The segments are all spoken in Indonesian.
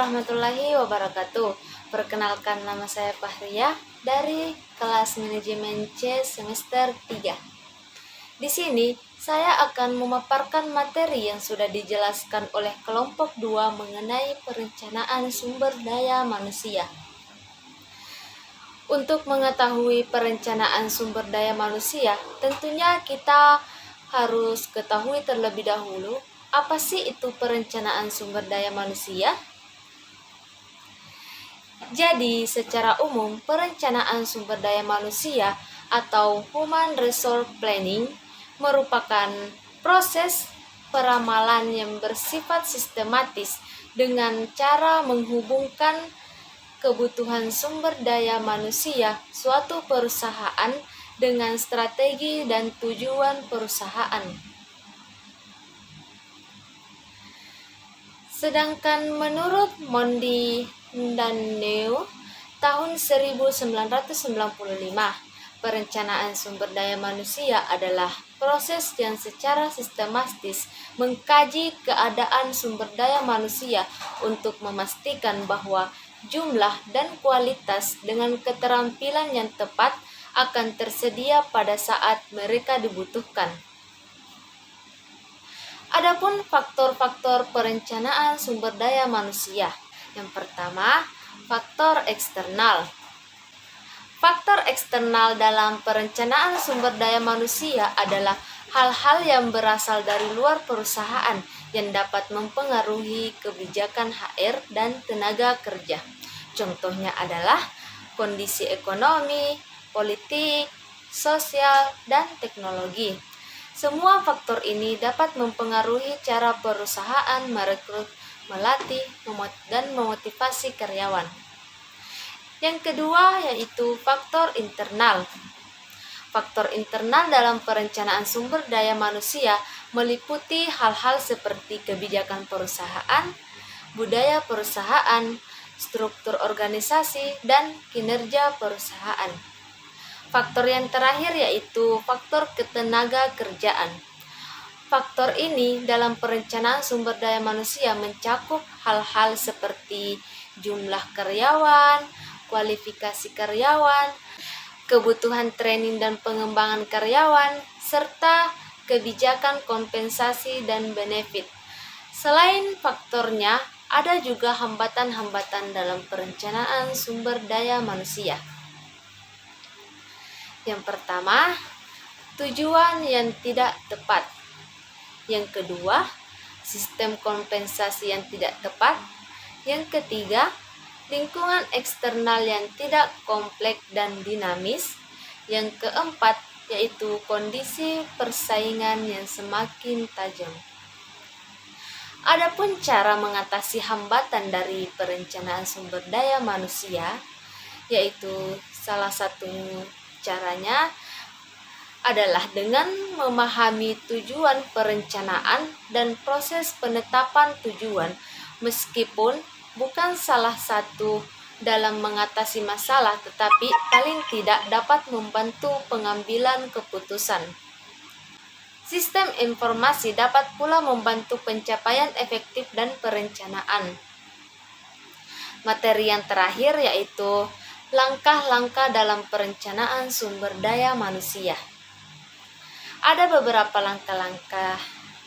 warahmatullahi wabarakatuh. Perkenalkan, nama saya Fahria dari kelas manajemen C semester 3. Di sini saya akan memaparkan materi yang sudah dijelaskan oleh kelompok 2 mengenai perencanaan sumber daya manusia. Untuk mengetahui perencanaan sumber daya manusia, tentunya kita harus ketahui terlebih dahulu apa sih itu perencanaan sumber daya manusia. Jadi, secara umum, perencanaan sumber daya manusia atau Human Resource Planning merupakan proses peramalan yang bersifat sistematis dengan cara menghubungkan kebutuhan sumber daya manusia suatu perusahaan dengan strategi dan tujuan perusahaan. Sedangkan menurut Mondi dan Neo tahun 1995, perencanaan sumber daya manusia adalah proses yang secara sistematis mengkaji keadaan sumber daya manusia untuk memastikan bahwa jumlah dan kualitas dengan keterampilan yang tepat akan tersedia pada saat mereka dibutuhkan. Adapun faktor-faktor perencanaan sumber daya manusia. Yang pertama, faktor eksternal. Faktor eksternal dalam perencanaan sumber daya manusia adalah hal-hal yang berasal dari luar perusahaan yang dapat mempengaruhi kebijakan HR dan tenaga kerja. Contohnya adalah kondisi ekonomi, politik, sosial, dan teknologi. Semua faktor ini dapat mempengaruhi cara perusahaan merekrut, melatih, dan memotivasi karyawan. Yang kedua yaitu faktor internal. Faktor internal dalam perencanaan sumber daya manusia meliputi hal-hal seperti kebijakan perusahaan, budaya perusahaan, struktur organisasi, dan kinerja perusahaan. Faktor yang terakhir yaitu faktor ketenaga kerjaan. Faktor ini dalam perencanaan sumber daya manusia mencakup hal-hal seperti jumlah karyawan, kualifikasi karyawan, kebutuhan training dan pengembangan karyawan, serta kebijakan kompensasi dan benefit. Selain faktornya, ada juga hambatan-hambatan dalam perencanaan sumber daya manusia. Yang pertama, tujuan yang tidak tepat. Yang kedua, sistem kompensasi yang tidak tepat. Yang ketiga, lingkungan eksternal yang tidak kompleks dan dinamis. Yang keempat, yaitu kondisi persaingan yang semakin tajam. Adapun cara mengatasi hambatan dari perencanaan sumber daya manusia, yaitu salah satu caranya adalah dengan memahami tujuan perencanaan dan proses penetapan tujuan, meskipun bukan salah satu dalam mengatasi masalah, tetapi paling tidak dapat membantu pengambilan keputusan. Sistem informasi dapat pula membantu pencapaian efektif dan perencanaan. Materi yang terakhir yaitu langkah-langkah dalam perencanaan sumber daya manusia. Ada beberapa langkah-langkah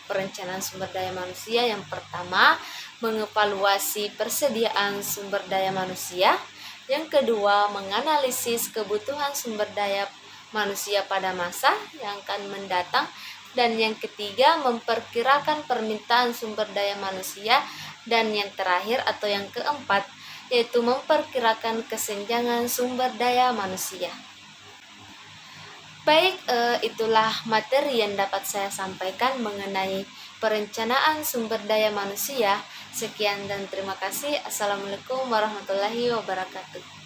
perencanaan sumber daya manusia. Yang pertama, mengevaluasi persediaan sumber daya manusia. Yang kedua, menganalisis kebutuhan sumber daya manusia pada masa yang akan mendatang. Dan yang ketiga, memperkirakan permintaan sumber daya manusia. Dan yang terakhir atau yang keempat, yaitu memperkirakan kesenjangan sumber daya manusia. Baik, itulah materi yang dapat saya sampaikan mengenai perencanaan sumber daya manusia. Sekian dan terima kasih. Assalamualaikum warahmatullahi wabarakatuh.